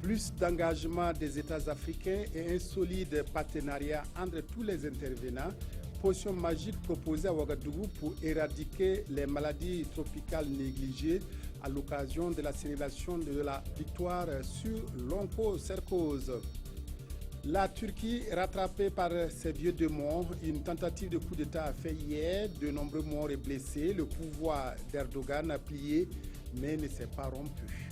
Plus d'engagement des États africains et un solide partenariat entre tous les intervenants. Potion magique proposée à Ouagadougou pour éradiquer les maladies tropicales négligées à l'occasion de la célébration de la victoire sur l'onchocercose. La Turquie, rattrapée par ses vieux démons, une tentative de coup d'État a fait hier, de nombreux morts et blessés. Le pouvoir d'Erdogan a plié, mais ne s'est pas rompu.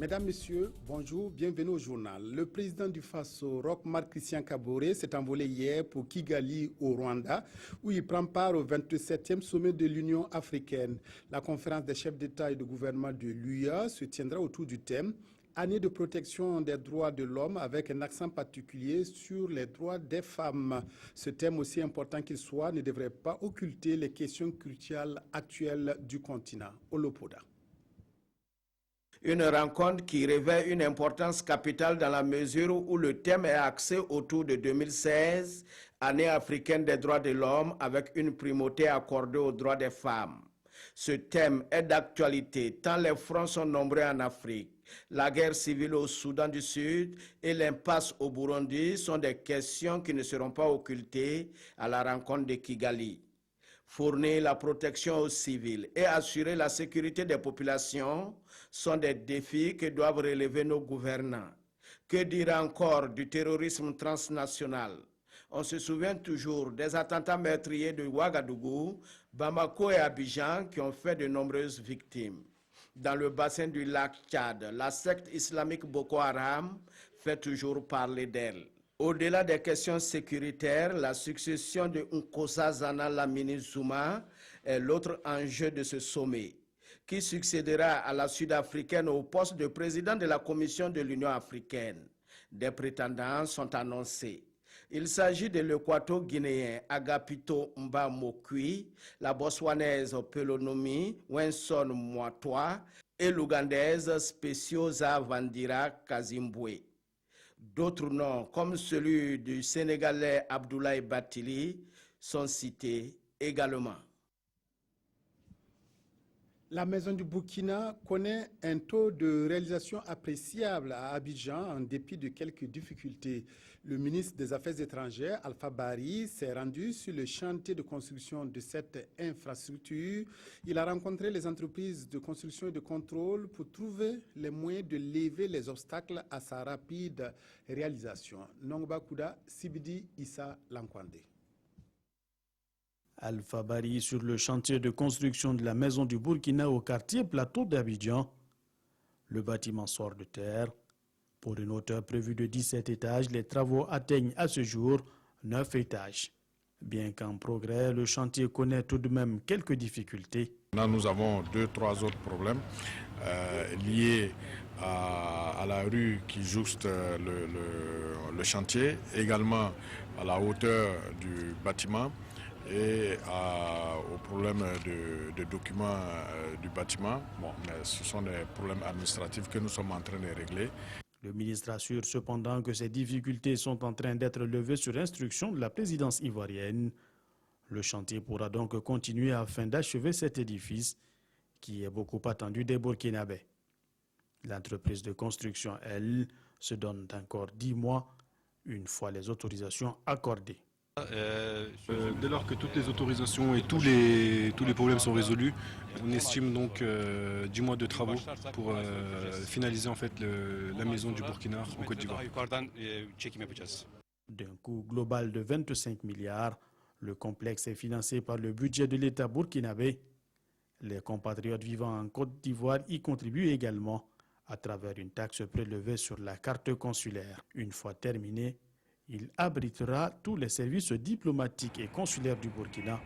Mesdames, Messieurs, bonjour, bienvenue au journal. Le président du Faso, Roch Marc Christian Kaboré, s'est envolé hier pour Kigali, au Rwanda, où il prend part au 27e sommet de l'Union africaine. La conférence des chefs d'État et de gouvernement de l'UA se tiendra autour du thème « Année de protection des droits de l'homme » avec un accent particulier sur les droits des femmes. Ce thème, aussi important qu'il soit, ne devrait pas occulter les questions cruciales actuelles du continent. Olopoda. Une rencontre qui revêt une importance capitale dans la mesure où le thème est axé autour de 2016, année africaine des droits de l'homme, avec une primauté accordée aux droits des femmes. Ce thème est d'actualité tant les fronts sont nombreux en Afrique. La guerre civile au Soudan du Sud et l'impasse au Burundi sont des questions qui ne seront pas occultées à la rencontre de Kigali. Fournir la protection aux civils et assurer la sécurité des populations sont des défis que doivent relever nos gouvernants. Que dire encore du terrorisme transnational? On se souvient toujours des attentats meurtriers de Ouagadougou, Bamako et Abidjan qui ont fait de nombreuses victimes. Dans le bassin du lac Tchad, la secte islamique Boko Haram fait toujours parler d'elle. Au-delà des questions sécuritaires, la succession de Nkosazana Lamini Zuma est l'autre enjeu de ce sommet, qui succédera à la Sud-Africaine au poste de président de la Commission de l'Union africaine. Des prétendants sont annoncés. Il s'agit de l'équato-guinéen Agapito Mbamokui, la botswanaise Pelonomi Wenson Mwatwa et l'ougandaise Speciosa Vandira Kazimbwe. D'autres noms, comme celui du Sénégalais Abdoulaye Bathily, sont cités également. La Maison du Burkina connaît un taux de réalisation appréciable à Abidjan en dépit de quelques difficultés. Le ministre des Affaires étrangères, Alpha Bari, s'est rendu sur le chantier de construction de cette infrastructure. Il a rencontré les entreprises de construction et de contrôle pour trouver les moyens de lever les obstacles à sa rapide réalisation. Nongba Kouda, Sibidi Issa Lankwande. Alpha Bari sur le chantier de construction de la Maison du Burkina au quartier Plateau d'Abidjan. Le bâtiment sort de terre. Pour une hauteur prévue de 17 étages, les travaux atteignent à ce jour 9 étages. Bien qu'en progrès, le chantier connaît tout de même quelques difficultés. Là, nous avons 2-3 autres problèmes liés à la rue qui jouxte le chantier, également à la hauteur du bâtiment et au problème de documents du bâtiment. Bon, mais ce sont des problèmes administratifs que nous sommes en train de régler. Le ministre assure cependant que ces difficultés sont en train d'être levées sur instruction de la présidence ivoirienne. Le chantier pourra donc continuer afin d'achever cet édifice qui est beaucoup attendu des Burkinabés. L'entreprise de construction, elle, se donne encore 10 mois une fois les autorisations accordées. Dès lors que toutes les autorisations et tous les problèmes sont résolus, on estime donc 10 mois de travaux pour finaliser en fait la maison du Burkina en Côte d'Ivoire. D'un coût global de 25 milliards, le complexe est financé par le budget de l'État burkinabé. Les compatriotes vivant en Côte d'Ivoire y contribuent également à travers une taxe prélevée sur la carte consulaire. Une fois terminée, il abritera tous les services diplomatiques et consulaires du Burkina,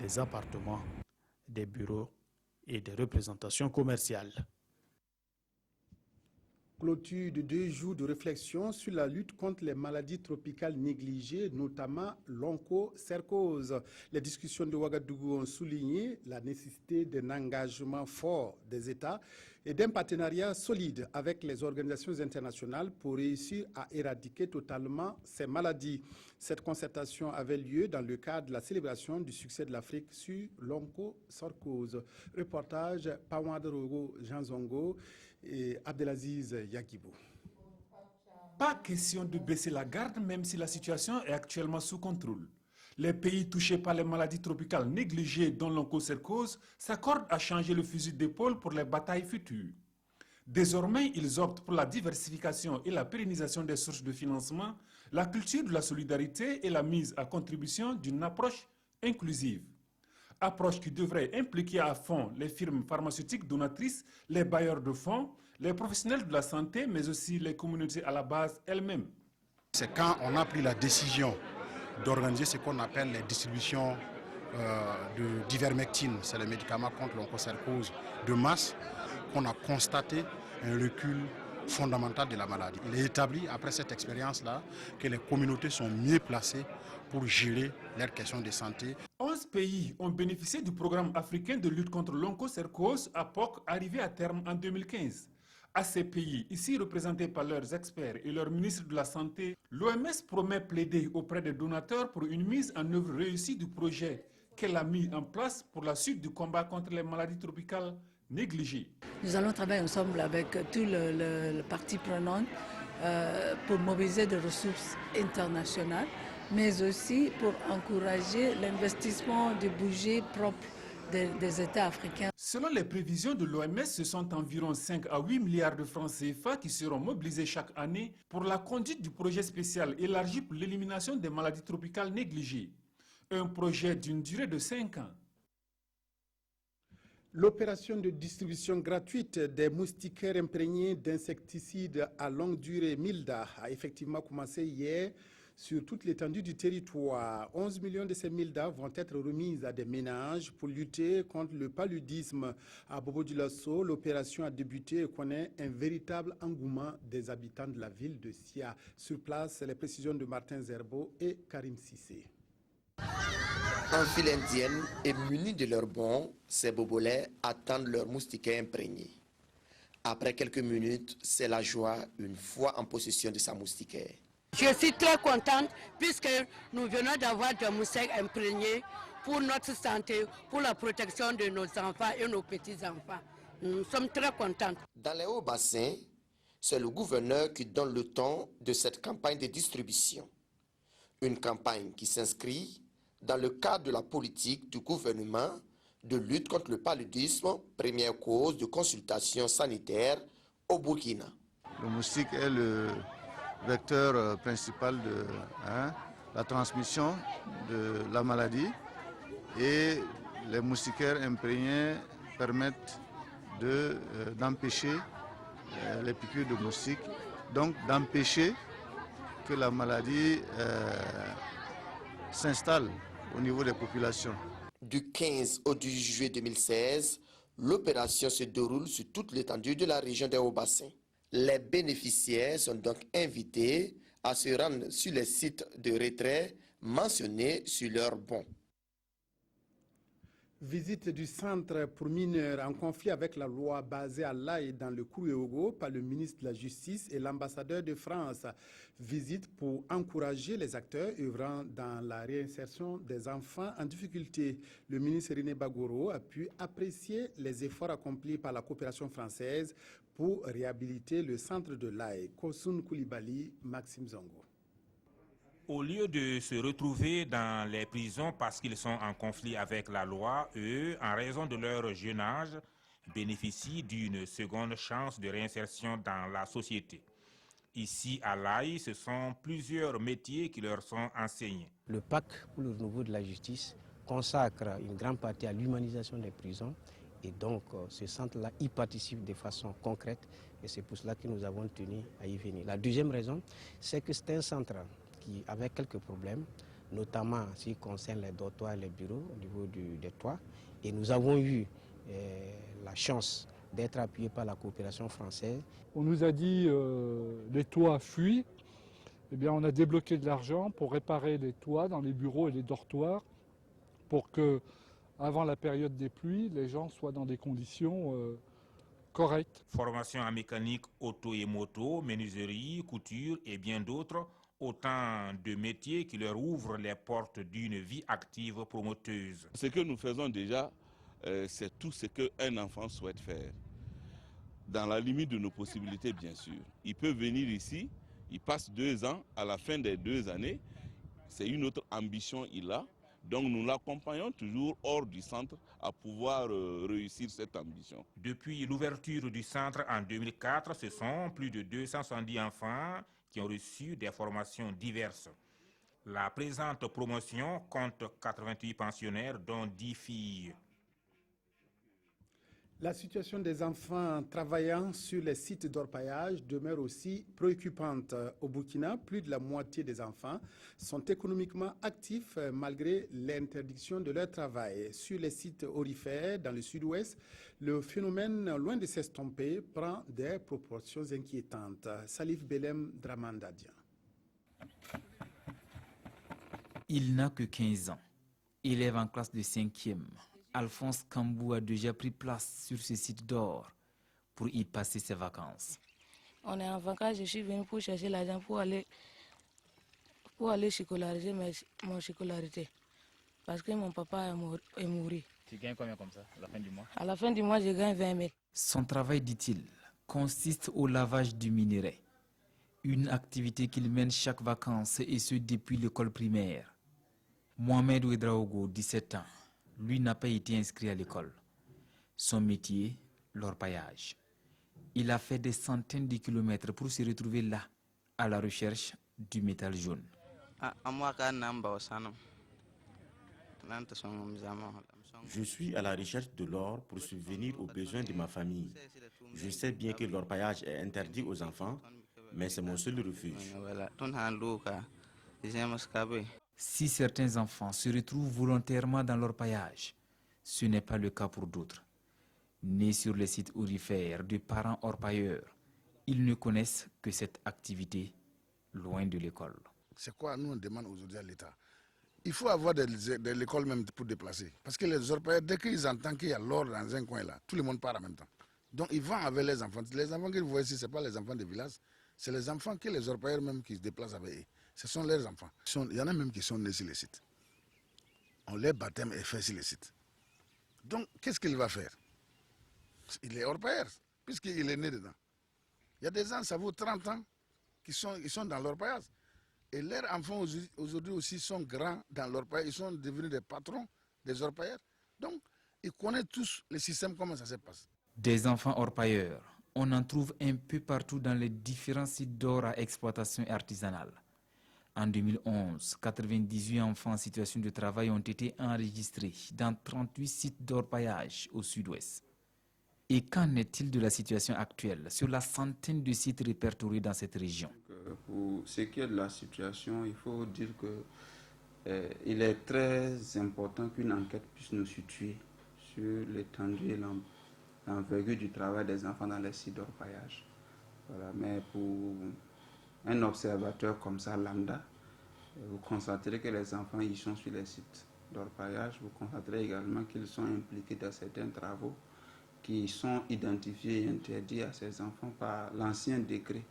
des appartements, des bureaux et des représentations commerciales. Clôture de 2 jours de réflexion sur la lutte contre les maladies tropicales négligées, notamment l'onchocercose. Les discussions de Ouagadougou ont souligné la nécessité d'un engagement fort des États et d'un partenariat solide avec les organisations internationales pour réussir à éradiquer totalement ces maladies. Cette concertation avait lieu dans le cadre de la célébration du succès de l'Afrique sur l'onchocercose. Reportage Pawadorogo Janzongo et Abdelaziz Yagibou. Pas question de baisser la garde même si la situation est actuellement sous contrôle. Les pays touchés par les maladies tropicales négligées dont l'onchocercose s'accordent à changer le fusil d'épaule pour les batailles futures. Désormais, ils optent pour la diversification et la pérennisation des sources de financement, la culture de la solidarité et la mise à contribution d'une approche inclusive. Approche qui devrait impliquer à fond les firmes pharmaceutiques donatrices, les bailleurs de fonds, les professionnels de la santé, mais aussi les communautés à la base elles-mêmes. C'est quand on a pris la décision d'organiser ce qu'on appelle les distributions d'ivermectine, c'est le médicament contre l'onchocercose de masse, qu'on a constaté un recul fondamental de la maladie. Il est établi après cette expérience-là que les communautés sont mieux placées pour gérer leurs questions de santé. 11 pays ont bénéficié du programme africain de lutte contre l'onchocercose APOC arrivé à terme en 2015. À ces pays, ici représentés par leurs experts et leurs ministres de la Santé, l'OMS promet plaider auprès des donateurs pour une mise en œuvre réussie du projet qu'elle a mis en place pour la suite du combat contre les maladies tropicales négligées. Nous allons travailler ensemble avec tous les parties prenantes pour mobiliser des ressources internationales, mais aussi pour encourager l'investissement des budgets propres des États africains. Selon les prévisions de l'OMS, ce sont environ 5 à 8 milliards de francs CFA qui seront mobilisés chaque année pour la conduite du projet spécial élargi pour l'élimination des maladies tropicales négligées. Un projet d'une durée de 5 ans. L'opération de distribution gratuite des moustiquaires imprégnés d'insecticides à longue durée, MILDA, a effectivement commencé hier sur toute l'étendue du territoire. 11 millions de ces MILDA vont être remises à des ménages pour lutter contre le paludisme. À Bobo-Dioulasso, l'opération a débuté et connaît un véritable engouement des habitants de la ville de Sia. Sur place, les précisions de Martin Zerbo et Karim Sissé. En file indienne et munis de leurs bons, ces bobolets attendent leurs moustiquaires imprégnés. Après quelques minutes, c'est la joie une fois en possession de sa moustiquaire. Je suis très contente puisque nous venons d'avoir des moustiques imprégnés pour notre santé, pour la protection de nos enfants et nos petits-enfants. Nous sommes très contents. Dans les hauts bassins, c'est le gouverneur qui donne le ton de cette campagne de distribution. Une campagne qui s'inscrit dans le cadre de la politique du gouvernement de lutte contre le paludisme, première cause de consultation sanitaire au Burkina. Le moustique est le vecteur principal de la transmission de la maladie et les moustiquaires imprégnés permettent d'empêcher les piqûres de moustiques, donc d'empêcher que la maladie s'installe au niveau des populations. Du 15 au 18 juillet 2016, l'opération se déroule sur toute l'étendue de la région des Hauts-Bassins. Les bénéficiaires sont donc invités à se rendre sur les sites de retrait mentionnés sur leurs bons. Visite du centre pour mineurs en conflit avec la loi basée à l'Aïe dans le Kouéogo par le ministre de la Justice et l'ambassadeur de France. Visite pour encourager les acteurs œuvrant dans la réinsertion des enfants en difficulté. Le ministre René Bagoro a pu apprécier les efforts accomplis par la coopération française pour réhabiliter le centre de l'Aïe. Kosun Koulibaly, Maxime Zongo. Au lieu de se retrouver dans les prisons parce qu'ils sont en conflit avec la loi, eux, en raison de leur jeune âge, bénéficient d'une seconde chance de réinsertion dans la société. Ici, à l'Aïe, ce sont plusieurs métiers qui leur sont enseignés. Le pacte pour le renouveau de la justice consacre une grande partie à l'humanisation des prisons et donc ce centre-là y participe de façon concrète et c'est pour cela que nous avons tenu à y venir. La deuxième raison, c'est que c'est un centre qui avait quelques problèmes, notamment en ce qui concerne les dortoirs et les bureaux au niveau des toits. Et nous avons eu la chance d'être appuyés par la coopération française. On nous a dit les toits fuient. Eh bien, on a débloqué de l'argent pour réparer les toits dans les bureaux et les dortoirs pour que, avant la période des pluies, les gens soient dans des conditions correcte. Formation en mécanique, auto et moto, menuiserie, couture et bien d'autres, autant de métiers qui leur ouvrent les portes d'une vie active promoteuse. Ce que nous faisons déjà, c'est tout ce qu'un enfant souhaite faire. Dans la limite de nos possibilités, bien sûr. Il peut venir ici, il passe 2 ans, à la fin des 2 années, c'est une autre ambition il a. Donc nous l'accompagnons toujours hors du centre à pouvoir réussir cette ambition. Depuis l'ouverture du centre en 2004, ce sont plus de 270 enfants qui ont reçu des formations diverses. La présente promotion compte 88 pensionnaires, dont 10 filles. La situation des enfants travaillant sur les sites d'orpaillage demeure aussi préoccupante. Au Burkina, plus de la moitié des enfants sont économiquement actifs malgré l'interdiction de leur travail. Sur les sites aurifères dans le sud-ouest, le phénomène, loin de s'estomper, prend des proportions inquiétantes. Salif Belem Dramandadian. Il n'a que 15 ans. Élève en classe de 5e. Alphonse Kambou a déjà pris place sur ce site d'or pour y passer ses vacances. On est en vacances, je suis venu pour chercher l'argent pour aller scolariser mon scolarité. Parce que mon papa est mort. Tu gagnes combien comme ça à la fin du mois? À la fin du mois, je gagne 20 000. Son travail, dit-il, consiste au lavage du minerai. Une activité qu'il mène chaque vacances et ce depuis l'école primaire. Mohamed Ouedraogo, 17 ans. Lui n'a pas été inscrit à l'école. Son métier, l'orpaillage. Il a fait des centaines de kilomètres pour se retrouver là, à la recherche du métal jaune. Je suis à la recherche de l'or pour subvenir aux besoins de ma famille. Je sais bien que l'orpaillage est interdit aux enfants, mais c'est mon seul refuge. Si certains enfants se retrouvent volontairement dans l'orpaillage, ce n'est pas le cas pour d'autres. Nés sur les sites aurifères de parents orpailleurs, ils ne connaissent que cette activité loin de l'école. C'est quoi nous on demande aujourd'hui à l'État? Il faut avoir de l'école même pour déplacer. Parce que les orpailleurs, dès qu'ils entendent qu'il y a l'or dans un coin là, tout le monde part en même temps. Donc ils vont avec les enfants. Les enfants qu'ils voient ici, ce n'est pas les enfants des villages, c'est les enfants que les orpailleurs même qui se déplacent avec eux. Ce sont leurs enfants. Il y en a même qui sont nés sur les sites. On les baptême est fait sur les sites. Donc, qu'est-ce qu'il va faire? Il est orpailleur, puisqu'il est né dedans. Il y a des gens, ça vaut 30 ans, ils sont dans l'orpaillage. Et leurs enfants aujourd'hui aussi sont grands dans l'orpaillage. Ils sont devenus des patrons des orpailleurs. Donc, ils connaissent tous le système, comment ça se passe. Des enfants orpailleurs, on en trouve un peu partout dans les différents sites d'or à exploitation artisanale. En 2011, 98 enfants en situation de travail ont été enregistrés dans 38 sites d'orpaillage au sud-ouest. Et qu'en est-il de la situation actuelle sur la centaine de sites répertoriés dans cette région? Pour ce qui est de la situation, il faut dire qu'il est très important qu'une enquête puisse nous situer sur l'étendue et l'envergure du travail des enfants dans les sites d'orpaillage. Voilà, mais pour un observateur comme ça, lambda, vous constaterez que les enfants y sont sur les sites d'orpaillage. Vous constaterez également qu'ils sont impliqués dans certains travaux qui sont identifiés et interdits à ces enfants par l'ancien décret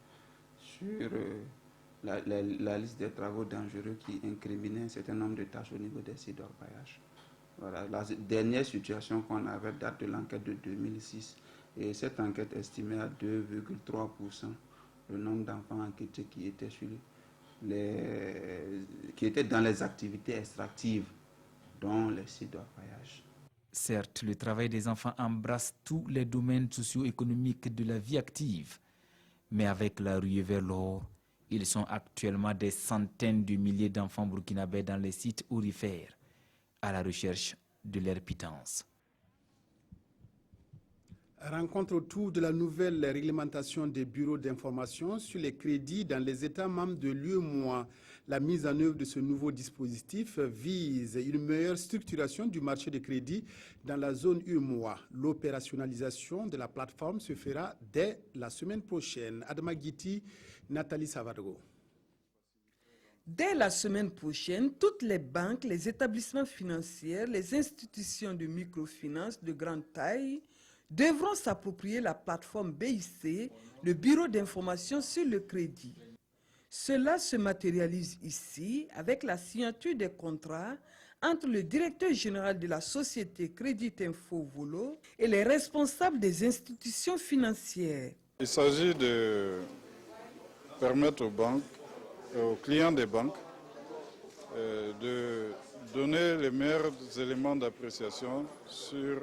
sur la liste des travaux dangereux qui incriminait un certain nombre de tâches au niveau des sites d'orpaillage. Voilà, la dernière situation qu'on avait date de l'enquête de 2006 et cette enquête estimait à 2,3% le nombre d'enfants enquêtés qui étaient dans les activités extractives, dont les sites d'orpaillage. Certes, le travail des enfants embrasse tous les domaines socio-économiques de la vie active, mais avec la ruée vers l'or, ils sont actuellement des centaines de milliers d'enfants burkinabés dans les sites aurifères, à la recherche de leur pitance. Rencontre autour de la nouvelle réglementation des bureaux d'information sur les crédits dans les États membres de l'UEMOA. La mise en œuvre de ce nouveau dispositif vise une meilleure structuration du marché de crédit dans la zone UEMOA. L'opérationnalisation de la plateforme se fera dès la semaine prochaine. Adama Guiti, Nathalie Savargo. Dès la semaine prochaine, toutes les banques, les établissements financiers, les institutions de microfinance de grande taille devront s'approprier la plateforme BIC, le Bureau d'information sur le crédit. Cela se matérialise ici avec la signature des contrats entre le directeur général de la société Crédit Info Volo et les responsables des institutions financières. Il s'agit de permettre aux banques, aux clients des banques, de donner les meilleurs éléments d'appréciation sur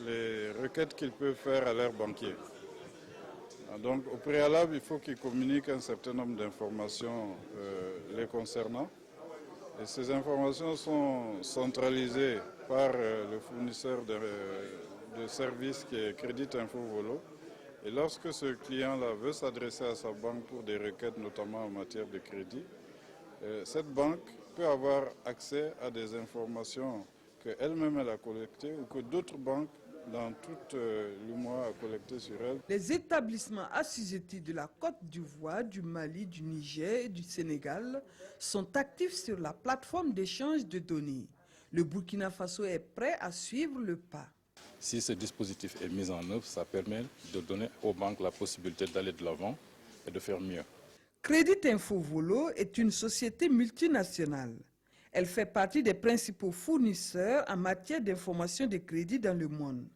les requêtes qu'ils peuvent faire à leurs banquiers. Donc au préalable, il faut qu'ils communiquent un certain nombre d'informations les concernant. Et ces informations sont centralisées par le fournisseur de services qui est Crédit Info Volo. Et lorsque ce client-là veut s'adresser à sa banque pour des requêtes, notamment en matière de crédit, cette banque peut avoir accès à des informations qu'elle-même elle a collectées ou que d'autres banques dans tout le mois a collecté sur elle. Les établissements assujettis de la Côte d'Ivoire, du Mali, du Niger et du Sénégal sont actifs sur la plateforme d'échange de données. Le Burkina Faso est prêt à suivre le pas. Si ce dispositif est mis en œuvre, ça permet de donner aux banques la possibilité d'aller de l'avant et de faire mieux. Crédit Info Volo est une société multinationale. Elle fait partie des principaux fournisseurs en matière d'information de crédit dans le monde.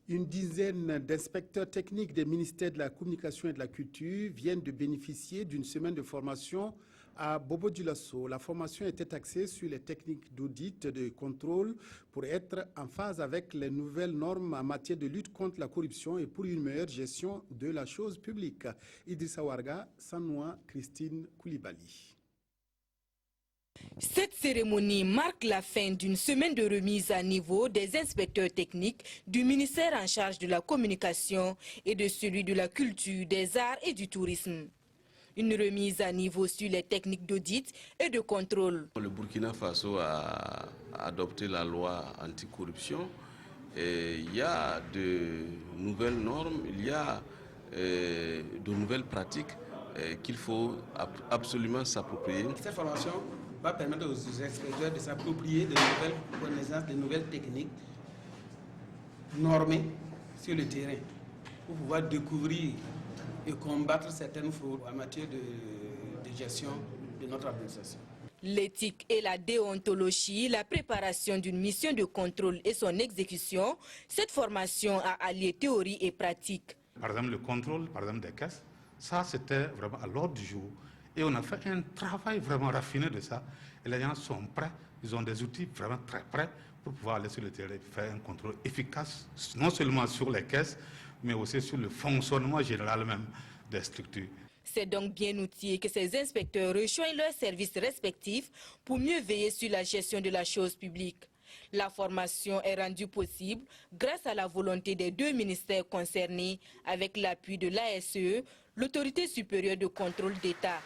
Une dizaine d'inspecteurs techniques des ministères de la Communication et de la Culture viennent de bénéficier d'une semaine de formation à Bobo-Dioulasso. La formation était axée sur les techniques d'audit et de contrôle pour être en phase avec les nouvelles normes en matière de lutte contre la corruption et pour une meilleure gestion de la chose publique. Idrissa Warga, Sanoua, Christine Koulibaly. Cette cérémonie marque la fin d'une semaine de remise à niveau des inspecteurs techniques du ministère en charge de la communication et de celui de la culture, des arts et du tourisme. Une remise à niveau sur les techniques d'audit et de contrôle. Le Burkina Faso a adopté la loi anticorruption et il y a de nouvelles normes, il y a de nouvelles pratiques qu'il faut absolument s'approprier. Cette formation va permettre aux inspecteurs de s'approprier de nouvelles connaissances, de nouvelles techniques normées sur le terrain pour pouvoir découvrir et combattre certaines fraudes en matière de gestion de notre administration. L'éthique et la déontologie, la préparation d'une mission de contrôle et son exécution, cette formation a allié théorie et pratique. Par exemple, le contrôle des caisses, ça c'était vraiment à l'ordre du jour. Et on a fait un travail vraiment raffiné de ça. Et les gens sont prêts, ils ont des outils vraiment très prêts pour pouvoir aller sur le terrain et faire un contrôle efficace, non seulement sur les caisses, mais aussi sur le fonctionnement général même des structures. C'est donc bien outillé que ces inspecteurs rejoignent leurs services respectifs pour mieux veiller sur la gestion de la chose publique. La formation est rendue possible grâce à la volonté des deux ministères concernés avec l'appui de l'ASE, l'autorité supérieure de contrôle d'État.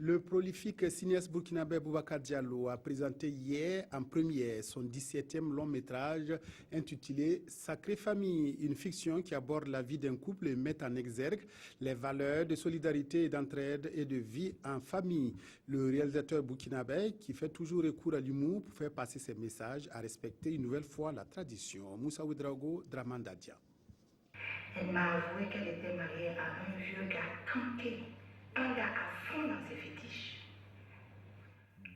Le prolifique cinéaste burkinabé Boubacar Diallo a présenté hier en première son 17e long métrage intitulé Sacrée Famille, une fiction qui aborde la vie d'un couple et met en exergue les valeurs de solidarité et d'entraide et de vie en famille. Le réalisateur burkinabé, qui fait toujours recours à l'humour pour faire passer ses messages, a respecté une nouvelle fois la tradition. Moussa Ouedraogo, Dramandadia. Elle m'a avoué qu'elle était mariée à un vieux gars tranquille. Un gars à fond dans ses fétiches.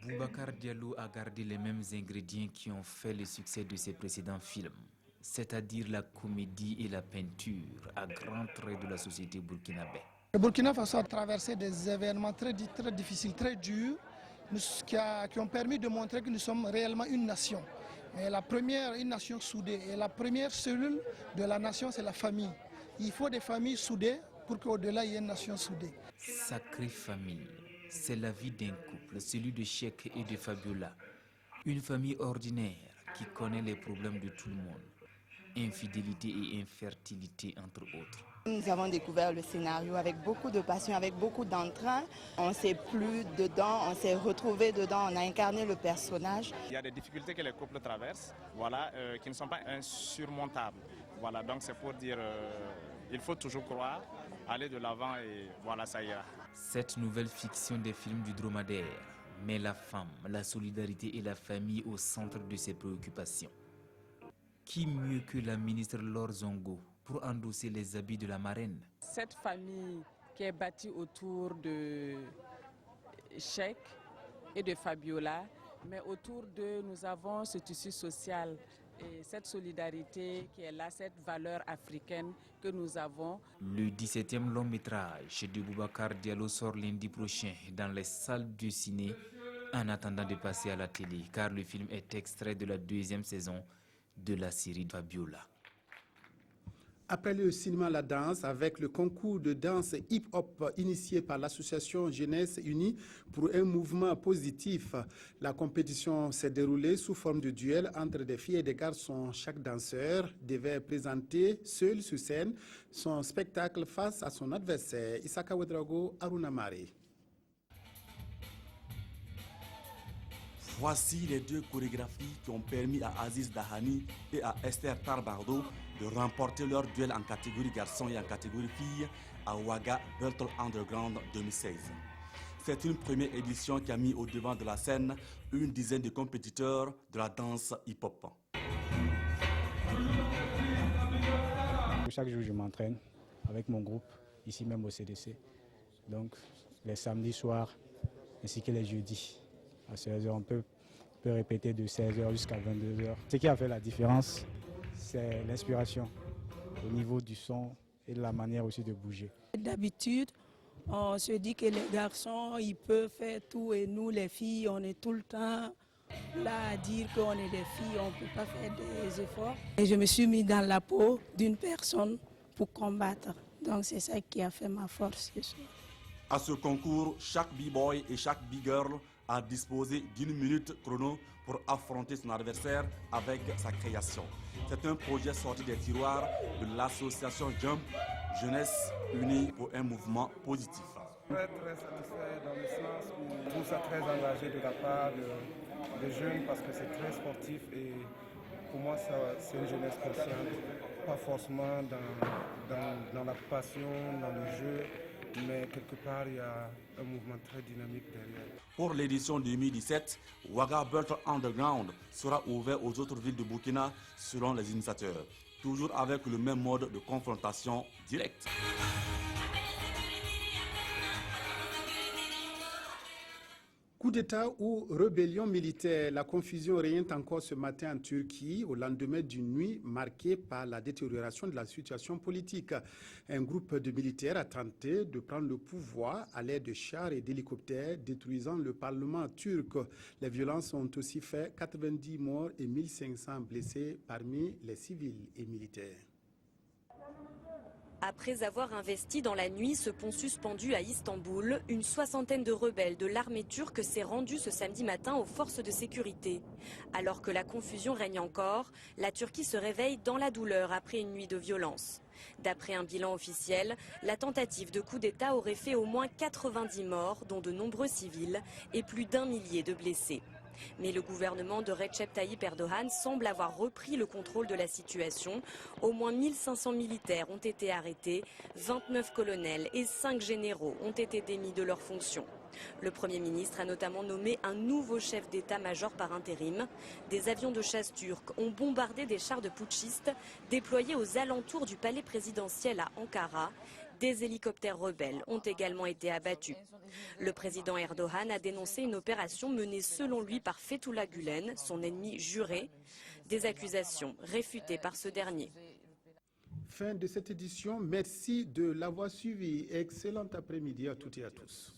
Boubacar Diallo a gardé les mêmes ingrédients qui ont fait le succès de ses précédents films, c'est-à-dire la comédie et la peinture à grands traits de la société burkinabé. Le Burkina Faso a traversé des événements très difficiles, très durs, qui ont permis de montrer que nous sommes réellement une nation. Et une nation soudée. Et la première cellule de la nation, c'est la famille. Il faut des familles soudées pour qu'au-delà, il y ait une nation soudée. Sacrée Famille, c'est la vie d'un couple, celui de Cheikh et de Fabiola. Une famille ordinaire qui connaît les problèmes de tout le monde. Infidélité et infertilité, entre autres. Nous avons découvert le scénario avec beaucoup de passion, avec beaucoup d'entrain. On ne s'est plus dedans, on s'est retrouvé dedans, on a incarné le personnage. Il y a des difficultés que les couples traversent, qui ne sont pas insurmontables. Donc c'est pour dire il faut toujours croire, aller de l'avant et voilà, ça ira. Cette nouvelle fiction des films du dromadaire met la femme, la solidarité et la famille au centre de ses préoccupations. Qui mieux que la ministre Laure Zongo pour endosser les habits de la marraine? Cette famille qui est bâtie autour de Cheikh et de Fabiola, mais autour d'eux, nous avons ce tissu social et cette solidarité qui est là, cette valeur africaine que nous avons. Le 17e long métrage de Boubacar Diallo sort lundi prochain dans les salles de ciné en attendant de passer à la télé, car le film est extrait de la 2e saison de la série Fabiola. Après le cinéma, la danse, avec le concours de danse hip-hop initié par l'association Jeunesse Unie pour un mouvement positif. La compétition s'est déroulée sous forme de duel entre des filles et des garçons. Chaque danseur devait présenter seul sur scène son spectacle face à son adversaire. Isaka Ouedraogo, Aruna Mare. Voici les deux chorégraphies qui ont permis à Aziz Dahani et à Esther Tarbardo de remporter leur duel en catégorie garçon et en catégorie filles à Ouaga Battle Underground 2016. C'est une première édition qui a mis au devant de la scène une dizaine de compétiteurs de la danse hip-hop. Chaque jour, je m'entraîne avec mon groupe, ici même au CDC. Donc, les samedis soirs ainsi que les jeudis. À 16h, on peut répéter de 16h jusqu'à 22h. Ce qui a fait la différence, c'est l'inspiration au niveau du son et de la manière aussi de bouger. D'habitude, on se dit que les garçons, ils peuvent faire tout et nous, les filles, on est tout le temps là à dire qu'on est des filles, on ne peut pas faire des efforts. Et je me suis mis dans la peau d'une personne pour combattre. Donc c'est ça qui a fait ma force ce soir. À ce concours, chaque b-boy et chaque b-girl a disposé d'une minute chrono pour affronter son adversaire avec sa création. C'est un projet sorti des tiroirs de l'association Jump, Jeunesse Unie pour un mouvement positif. Très satisfait dans le sens où je trouve ça très engagé de la part des jeunes parce que c'est très sportif et pour moi c'est une jeunesse consciente, pas forcément dans la passion, dans le jeu, mais quelque part il y a un mouvement très dynamique derrière. Pour l'édition 2017, Ouaga Battle Underground sera ouvert aux autres villes de Burkina selon les initiateurs, toujours avec le même mode de confrontation directe. Coup d'État ou rébellion militaire, la confusion règne encore ce matin en Turquie au lendemain d'une nuit marquée par la détérioration de la situation politique. Un groupe de militaires a tenté de prendre le pouvoir à l'aide de chars et d'hélicoptères, détruisant le parlement turc. Les violences ont aussi fait 90 morts et 1500 blessés parmi les civils et militaires. Après avoir investi dans la nuit ce pont suspendu à Istanbul, une soixantaine de rebelles de l'armée turque s'est rendue ce samedi matin aux forces de sécurité. Alors que la confusion règne encore, la Turquie se réveille dans la douleur après une nuit de violence. D'après un bilan officiel, la tentative de coup d'État aurait fait au moins 90 morts, dont de nombreux civils, et plus d'1 millier de blessés. Mais le gouvernement de Recep Tayyip Erdogan semble avoir repris le contrôle de la situation. Au moins 1500 militaires ont été arrêtés, 29 colonels et 5 généraux ont été démis de leurs fonctions. Le Premier ministre a notamment nommé un nouveau chef d'état-major par intérim. Des avions de chasse turcs ont bombardé des chars de putschistes déployés aux alentours du palais présidentiel à Ankara. Des hélicoptères rebelles ont également été abattus. Le président Erdogan a dénoncé une opération menée selon lui par Fethullah Gülen, son ennemi juré. Des accusations réfutées par ce dernier. Fin de cette édition. Merci de l'avoir suivi. Excellent après-midi à toutes et à tous.